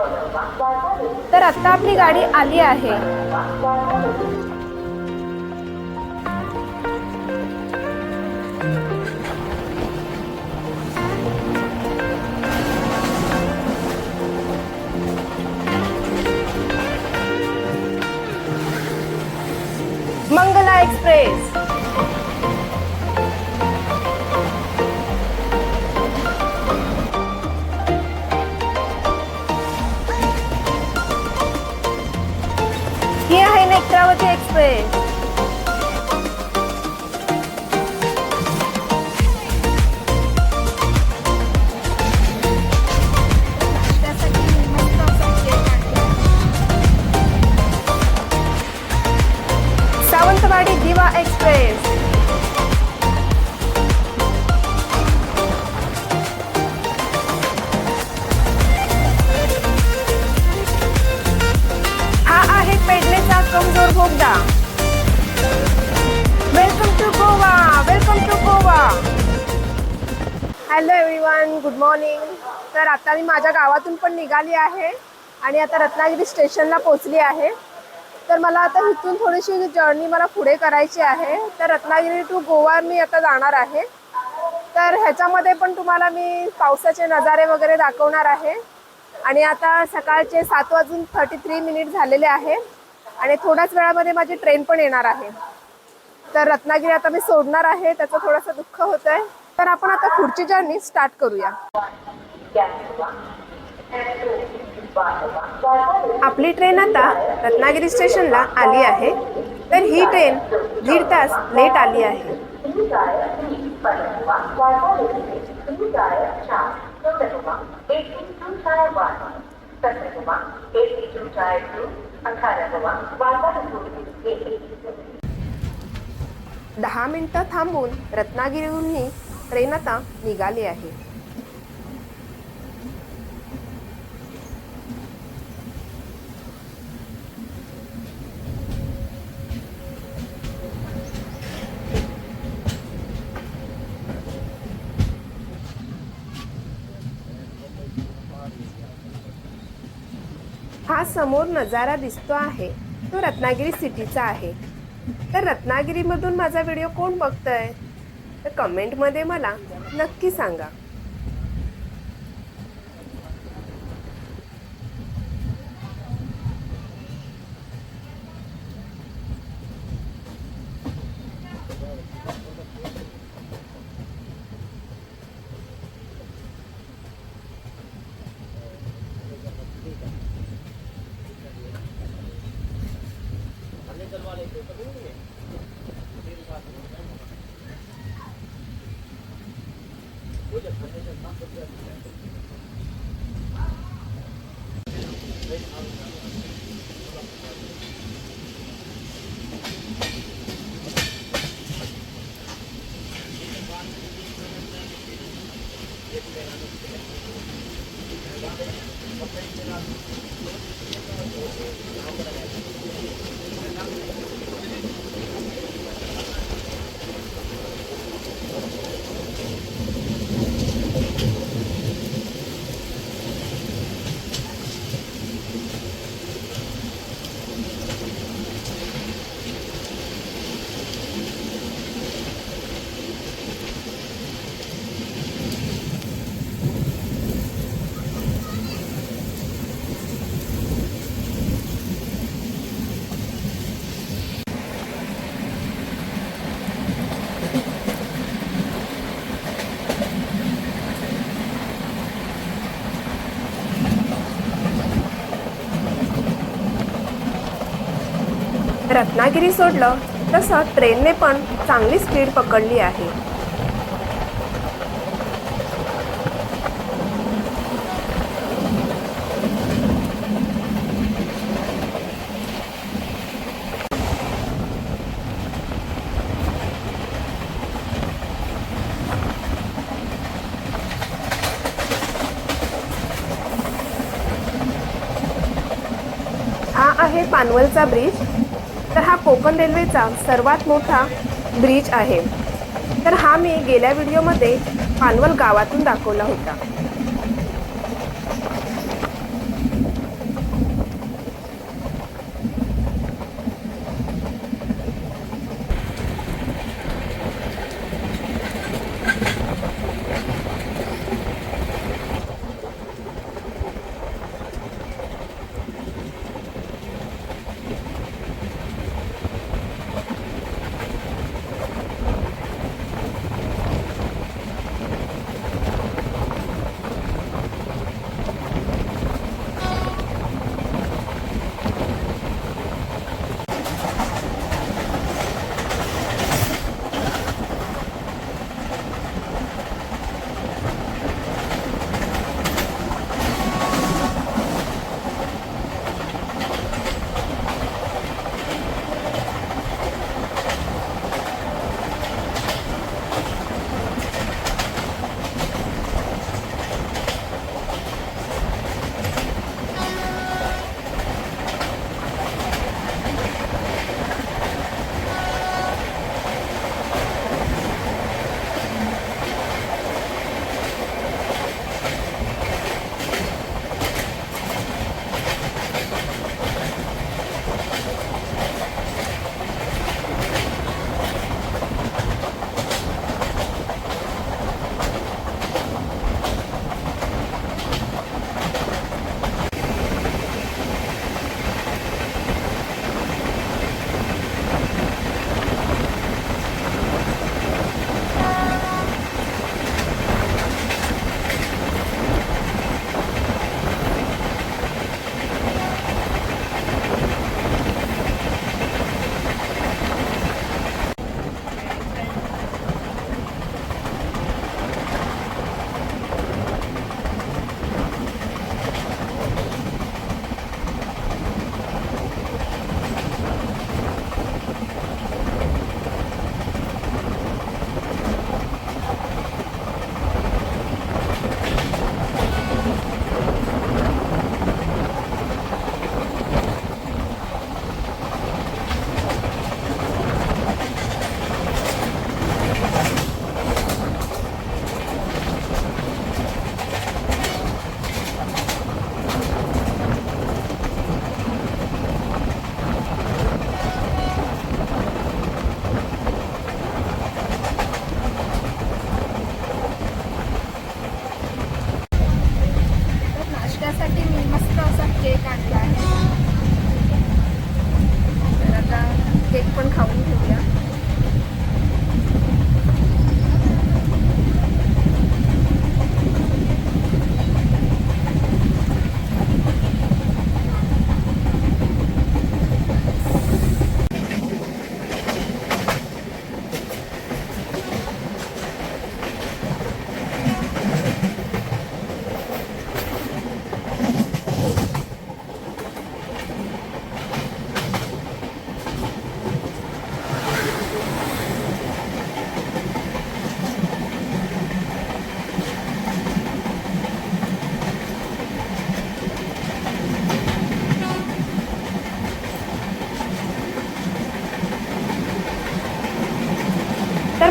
तर आता आपली गाडी आली आहे। मंगला एक्सप्रेस। ही आहे नेत्रावती एक्सप्रेस। सावंतवाडी दिवा एक्सप्रेस। हा आहे पेडणेचा कमजोर बोगदा। Welcome to Goa, welcome to Goa. Hello everyone, good morning. तर आता मी माझ्या गावातून पण निघाली आहे आणि आता रत्नागिरी स्टेशनला पोहोचली आहे। तर मला आता इथून थोडीशी जर्नी मला पुढे करायची आहे। तर रत्नागिरी टू गोवा मी आता जाणार आहे। तर ह्याच्यामध्ये पण तुम्हाला मी पावसाचे नजारे वगैरे दाखवणार आहे। आणि आता सकाळचे 7:33 झालेले आहे आणि थोड्याच वेळामध्ये माझी ट्रेन पण येणार आहे। तर रत्नागिरी आता मी सोडणार आहे, त्याचं थोडंसं दुःख होतंय। तर आपण आता पुढची जर्नी स्टार्ट करूया। आपली ट्रेन आता रत्नागिरी स्टेशनला आली आहे। तर ही ट्रेन 1.5 तास लेट आली आहे। दहा मिनिटं थांबून रत्नागिरीहून ही ट्रेन आता निघाली आहे। हा समोर नजारा दिसतो आहे तो रत्नागिरी सिटीचा आहे। तर रत्नागिरीमधून माझा व्हिडिओ कोण बघतंय तर कमेंटमध्ये मला नक्की सांगा। रत्नागिरी सोडलं तसं ट्रेनने पण चांगली स्पीड पकडली आहे। हा आहे पानवलचा ब्रिज। तर हा कोकण रेल्वेचा सर्वात मोठा ब्रिज आहे। तर हा मी गेल्या व्हिडिओमध्ये पानवल गावातून दाखवला होता।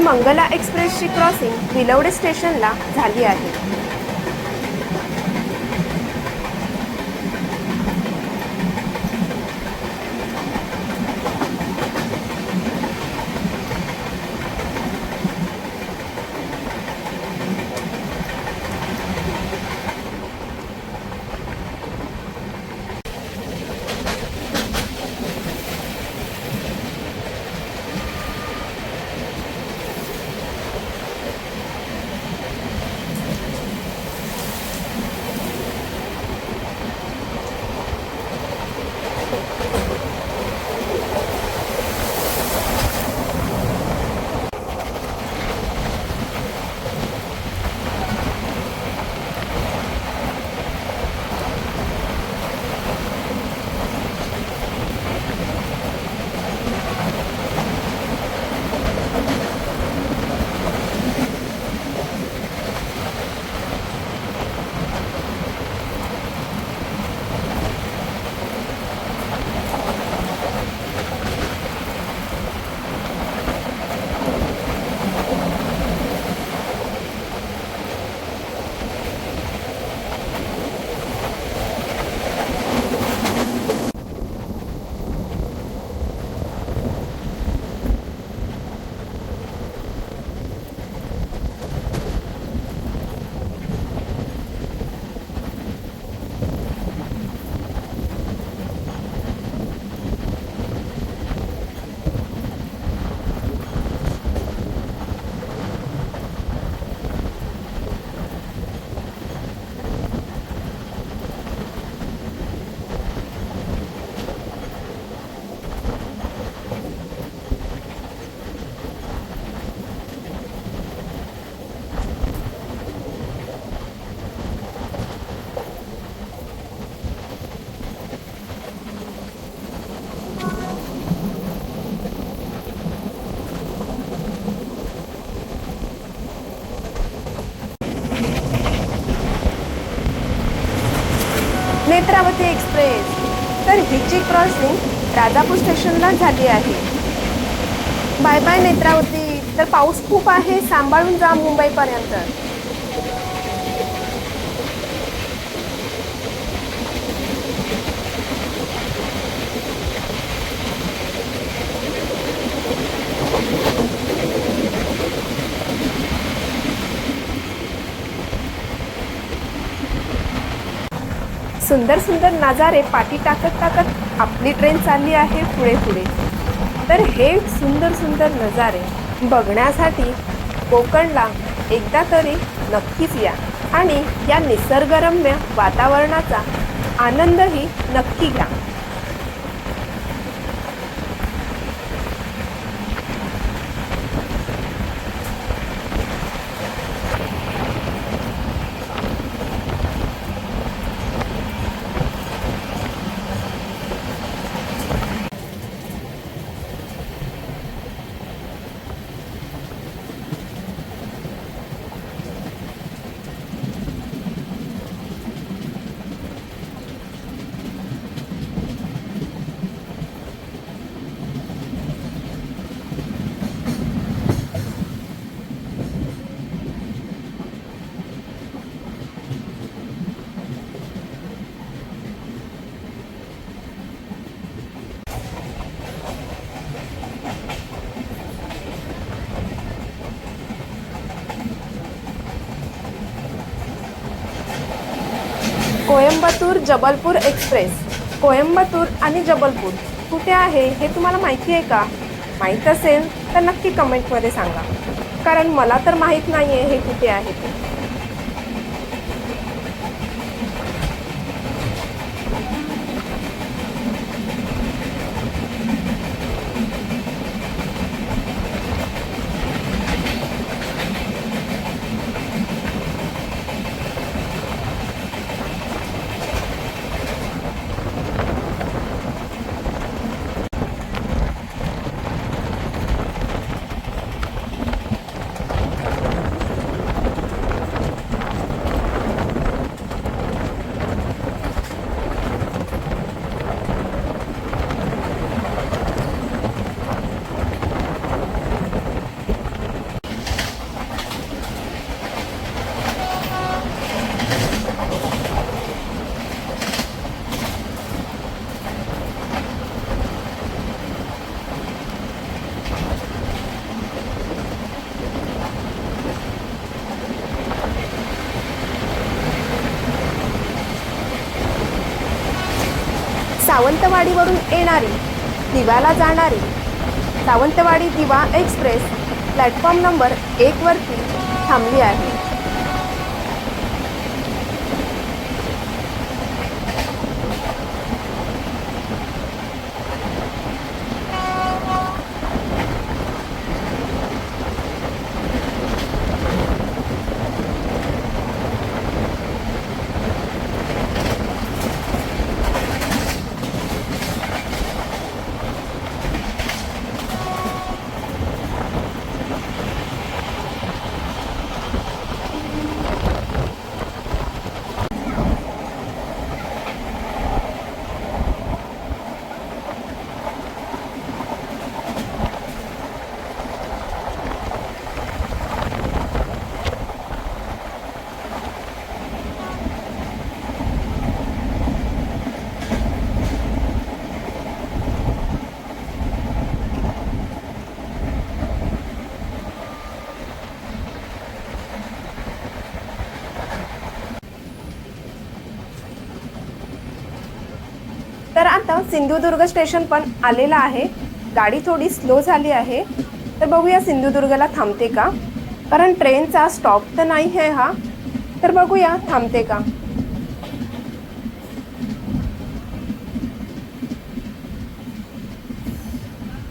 मंगला एक्सप्रेसची क्रॉसिंग विलवडे स्टेशनला झाली आहे. नेत्रावती एक्सप्रेस, तर हिची क्रॉसिंग राजापूर स्टेशनला झाली आहे. Bye bye Netravati. तर पाऊस खूप आहे, सांभाळून जा मुंबईपर्यंत. सुंदर सुंदर नजारे पाठी टाकत टाकत आपली ट्रेन चालली आहे पुढे पुढे. तर हे सुंदर सुंदर नजारे बघण्यासाठी कोकणला एकदा तरी नक्कीच या आणि या निसर्गरम्य वातावरणाचा आनंदही नक्की घ्या. कोयंबतूर जबलपूर एक्सप्रेस. कोयंबतूर आणि जबलपूर कुठे आहे हे तुम्हाला माहिती आहे का? माहीत असेल तर नक्की कमेंटमध्ये सांगा, कारण मला तर माहीत नाही आहे हे कुठे आहे ते. सावंतवाडीवरून येणारी दिव्याला जाणारी सावंतवाडी दिवा एक्सप्रेस प्लॅटफॉर्म नंबर 1 वरती थांबली आहे. तर आता सिंधुदुर्ग स्टेशन पण आलेला आहे. गाडी थोडी स्लो झाली आहे. तर बघूया सिंधुदुर्गला थांबते का, कारण ट्रेनचा स्टॉप तर नाही आहे हा. तर बघूया थांबते का.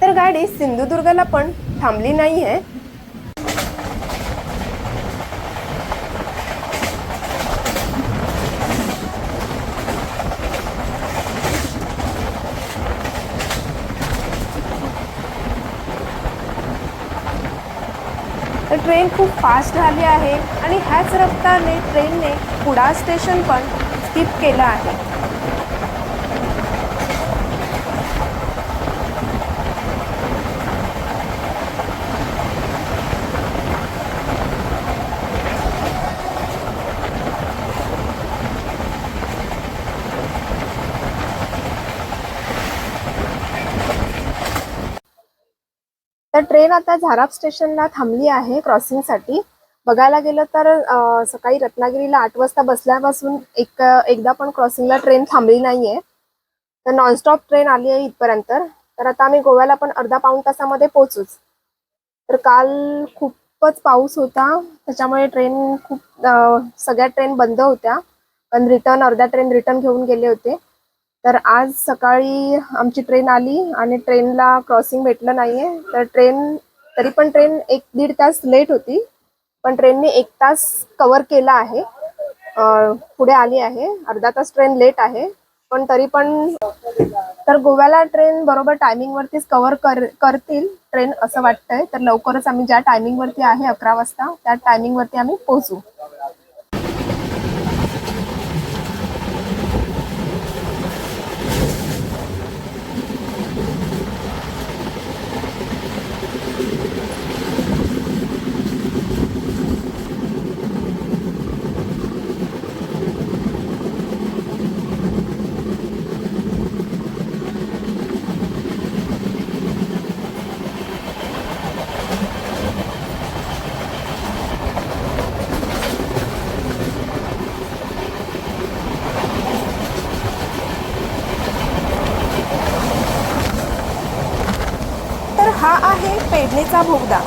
तर गाडी सिंधुदुर्गला पण थांबली नाही आहे. तर ट्रेन खूप फास्ट झाली आहे आणि ह्याच रफ्तारने ट्रेनने कुडाळ स्टेशन पण स्किप केलं आहे. तर ट्रेन आता झाराप स्टेशनला थांबली आहे क्रॉसिंगसाठी. बघायला गेलं तर सकाळी रत्नागिरीला 8 वाजता बसल्यापासून एकदा पण क्रॉसिंगला ट्रेन थांबली नाहीये. तर नॉनस्टॉप ट्रेन आली आहे इथपर्यंत. तर आता आम्ही गोव्याला पण अर्धा पाऊण तासामध्ये पोहोचूच. तर काल खूपच पाऊस होता, त्याच्यामुळे ट्रेन सगळ्या ट्रेन बंद होत्या. पण अर्ध्या ट्रेन रिटर्न घेऊन गेले होते. तर आज सकाळी आमची ट्रेन आली आणि ट्रेनला क्रॉसिंग भेटलं नाहीये. तर तरी पण ट्रेन 1-1.5 तास लेट होती, पण ट्रेनने 1 तास कव्हर केला आहे. पुढे आली आहे. अर्धा तास ट्रेन लेट आहे, पण तरी पण तर गोव्याला ट्रेन बरोबर टायमिंग वरतीच कव्हर करतील ट्रेन असं वाटतंय. तर लवकरच आम्ही ज्या टायमिंग वरती आहे 11 वाजता त्या टायमिंग वरती आम्ही पोहोचू. हा आहे पेडणेचा बोगदा.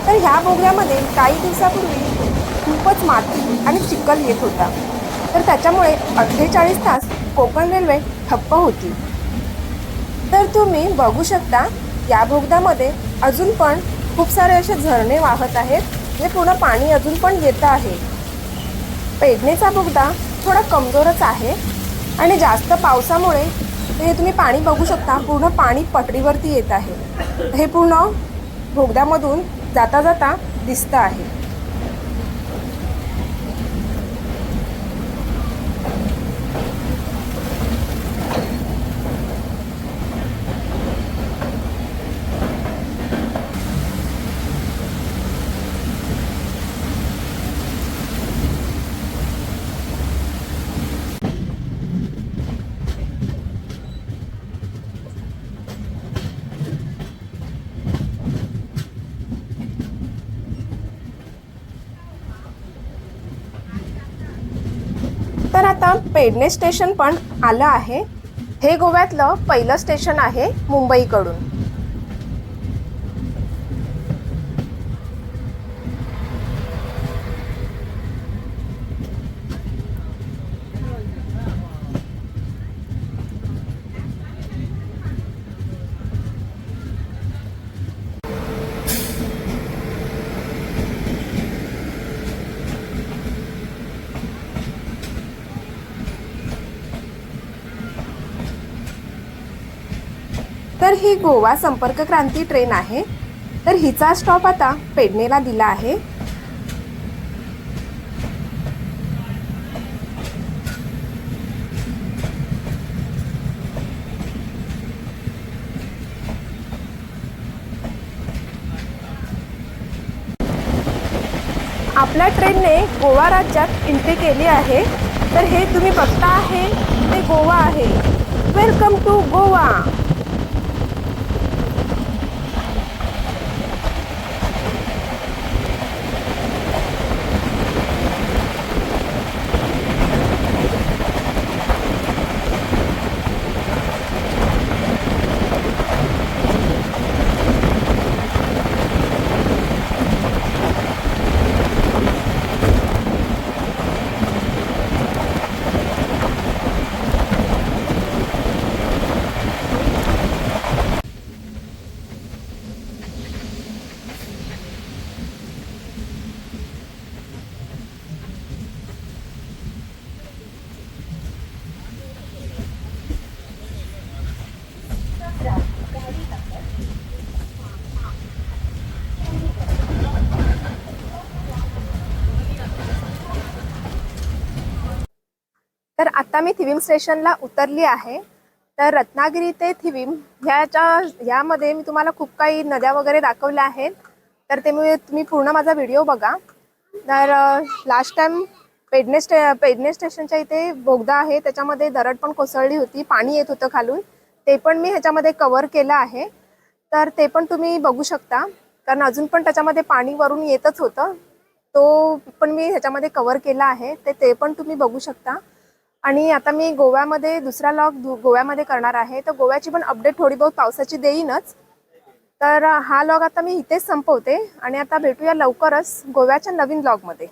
तर ह्या बोगद्यामध्ये काही दिवसापूर्वी खूपच माती आणि चिखल येत होता. तर त्याच्यामुळे 48 तास कोकण रेल्वे ठप्प होती. तर तुम्ही बघू शकता या बोगद्यामध्ये अजून पण खूप सारे असे झरणे वाहत आहेत. जे पूर्ण पाणी अजून पण येत आहे. पेडणेचा बोगदा थोडा कमजोरच आहे आणि जास्त पावसामुळे हे तुम्ही पाणी बघू शकता, पूर्ण पाणी पटरीवरती येत आहे. हे पूर्ण बोगद्यामधून जाता जाता दिसतं आहे. तर आता पेडणे स्टेशन पण आलं आहे. हे गोव्यातलं पहिलं स्टेशन आहे मुंबईकडून. तर ही गोवा संपर्क क्रांती ट्रेन आहे. तर हिचा स्टॉप आता पेडणेला दिला आहे. आपल्या ट्रेनने गोवा राज्यात एंट्री केली आहे. तर हे तुम्ही बघता आहे ते गोवा आहे. Welcome to Goa. तर आता मी थिविम स्टेशनला उतरली आहे. तर रत्नागिरी ते थिविम यामध्ये मी तुम्हाला खूप काही नद्या वगैरे दाखवल्या आहेत. तर तुम्ही पूर्ण माझा व्हिडिओ बघा. तर लास्ट टाइम पेडणे स्टेशनच्या इथे बोगदा आहे, त्याच्यामध्ये दरड पण कोसळली होती, पाणी येत होतं खालून. ते पण मी ह्याच्यामध्ये कव्हर केलं आहे. तर ते पण तुम्ही बघू शकता, कारण अजून पण त्याच्यामध्ये पाणी वरून येतच होतं. तो पण मी ह्याच्यामध्ये कव्हर केला आहे. ते पण तुम्ही बघू शकता. आणि आता मी गोव्यामध्ये दुसरा लॉग गोव्यामध्ये करणार आहे. तर गोव्याची पण अपडेट थोडी बहुत पावसाची देईनच. तर हा लॉग आता मी इथेच संपवते आणि आता भेटूया लवकरच गोव्याच्या नवीन लॉगमध्ये.